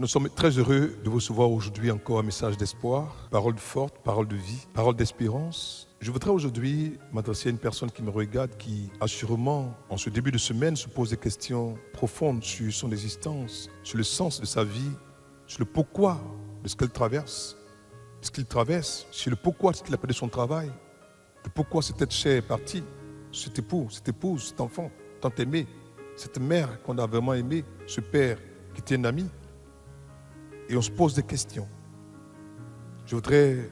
Nous sommes très heureux de vous recevoir aujourd'hui encore un message d'espoir, parole forte, parole de vie, parole d'espérance. Je voudrais aujourd'hui m'adresser à une personne qui me regarde, qui assurément, en ce début de semaine, se pose des questions profondes sur son existence, sur le sens de sa vie, sur le pourquoi de ce qu'elle traverse, de ce qu'il traverse, sur le pourquoi de ce qu'il a perdu son travail, de pourquoi cet être cher est parti, cet époux, cette épouse, cet enfant, tant aimé, cette mère qu'on a vraiment aimée, ce père qui était un ami. Et on se pose des questions. Je voudrais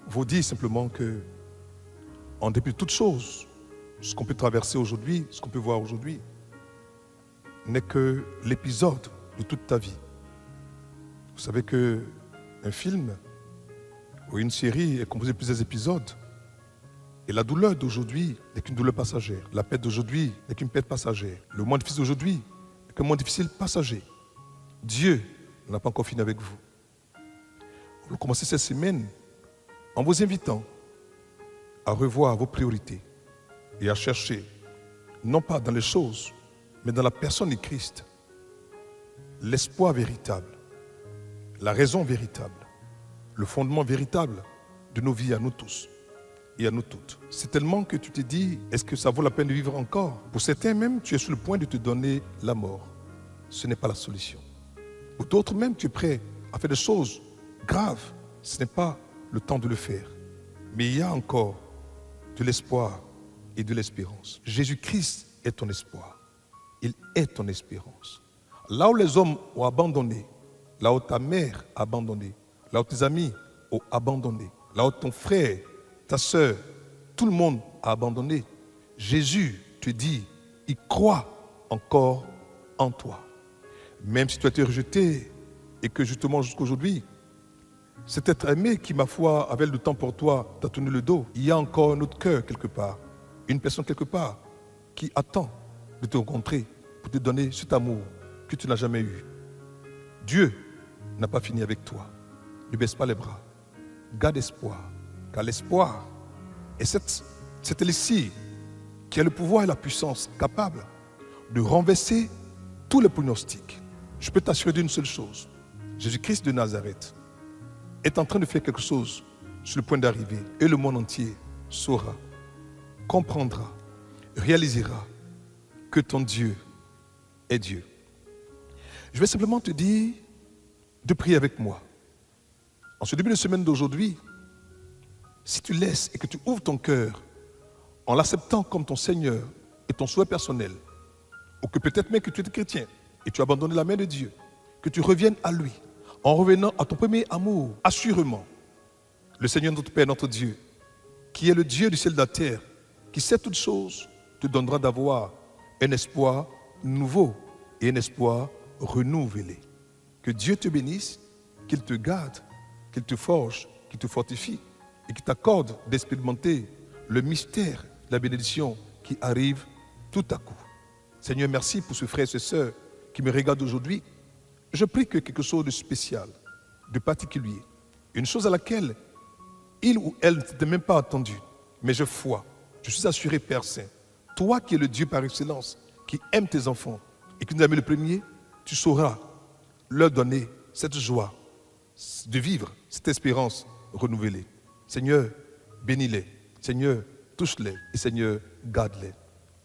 vous dire simplement que, en dépit de toutes choses, ce qu'on peut traverser aujourd'hui, ce qu'on peut voir aujourd'hui, n'est que l'épisode de toute ta vie. Vous savez qu'un film ou une série est composé de plusieurs épisodes. Et la douleur d'aujourd'hui n'est qu'une douleur passagère. La paix d'aujourd'hui n'est qu'une paix passagère. Le moment difficile d'aujourd'hui n'est qu'un moment difficile passager. Dieu n'a pas encore fini avec vous. Vous commencez cette semaine en vous invitant à revoir vos priorités et à chercher, non pas dans les choses, mais dans la personne de Christ, l'espoir véritable, la raison véritable, le fondement véritable de nos vies à nous tous et à nous toutes. C'est tellement que tu te dis, est-ce que ça vaut la peine de vivre encore? Pour certains même, tu es sur le point de te donner la mort. Ce n'est pas la solution. Pour d'autres même, tu es prêt à faire des choses graves. Ce n'est pas le temps de le faire. Mais il y a encore de l'espoir et de l'espérance. Jésus-Christ est ton espoir. Il est ton espérance. Là où les hommes ont abandonné, là où ta mère a abandonné, là où tes amis ont abandonné, là où ton frère, ta soeur, tout le monde a abandonné, Jésus te dit, il croit encore en toi. Même si tu as été rejeté et que justement jusqu'aujourd'hui, cet être aimé qui, ma foi, avait le temps pour toi, t'a tourné le dos, il y a encore un autre cœur quelque part, une personne quelque part qui attend de te rencontrer pour te donner cet amour que tu n'as jamais eu. Dieu n'a pas fini avec toi. Ne baisse pas les bras. Garde espoir, car l'espoir est cet élixir qui a le pouvoir et la puissance capable de renverser tous les pronostics. Je peux t'assurer d'une seule chose. Jésus-Christ de Nazareth est en train de faire quelque chose sur le point d'arriver et le monde entier saura, comprendra, réalisera que ton Dieu est Dieu. Je vais simplement te dire de prier avec moi. En ce début de semaine d'aujourd'hui, si tu laisses et que tu ouvres ton cœur en l'acceptant comme ton Seigneur et ton souhait personnel, ou que peut-être même que tu es chrétien, et tu as abandonné la main de Dieu, que tu reviennes à lui, en revenant à ton premier amour, assurément, le Seigneur notre Père, notre Dieu, qui est le Dieu du ciel et de la terre, qui sait toutes choses, te donnera d'avoir un espoir nouveau et un espoir renouvelé. Que Dieu te bénisse, qu'il te garde, qu'il te forge, qu'il te fortifie et qu'il t'accorde d'expérimenter le mystère de la bénédiction qui arrive tout à coup. Seigneur, merci pour ce frère et cette sœur qui me regarde aujourd'hui. Je prie que quelque chose de spécial, de particulier, une chose à laquelle il ou elle ne t'était même pas attendu, mais je suis assuré, Père Saint, toi qui es le Dieu par excellence, qui aime tes enfants et qui nous a mis le premier, tu sauras leur donner cette joie de vivre, cette espérance renouvelée. Seigneur, bénis-les. Seigneur, touche-les. Et Seigneur, garde-les.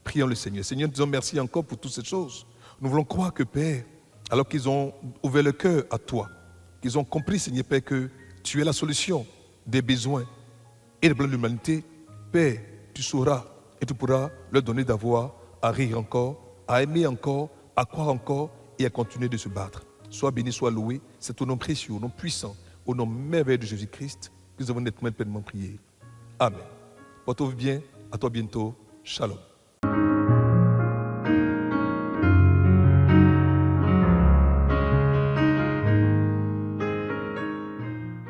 Prions le Seigneur. Seigneur, nous disons merci encore pour toutes ces choses. Nous voulons croire que, Père, alors qu'ils ont ouvert le cœur à toi, qu'ils ont compris, Seigneur Père, que tu es la solution des besoins et des problèmes de l'humanité, Père, tu sauras et tu pourras leur donner d'avoir à rire encore, à aimer encore, à croire encore et à continuer de se battre. Sois béni, sois loué. C'est au nom précieux, au nom puissant, au nom merveilleux de Jésus-Christ que nous avons nettement et pleinement prié. Amen. Porte-vous bien. À toi bientôt. Shalom.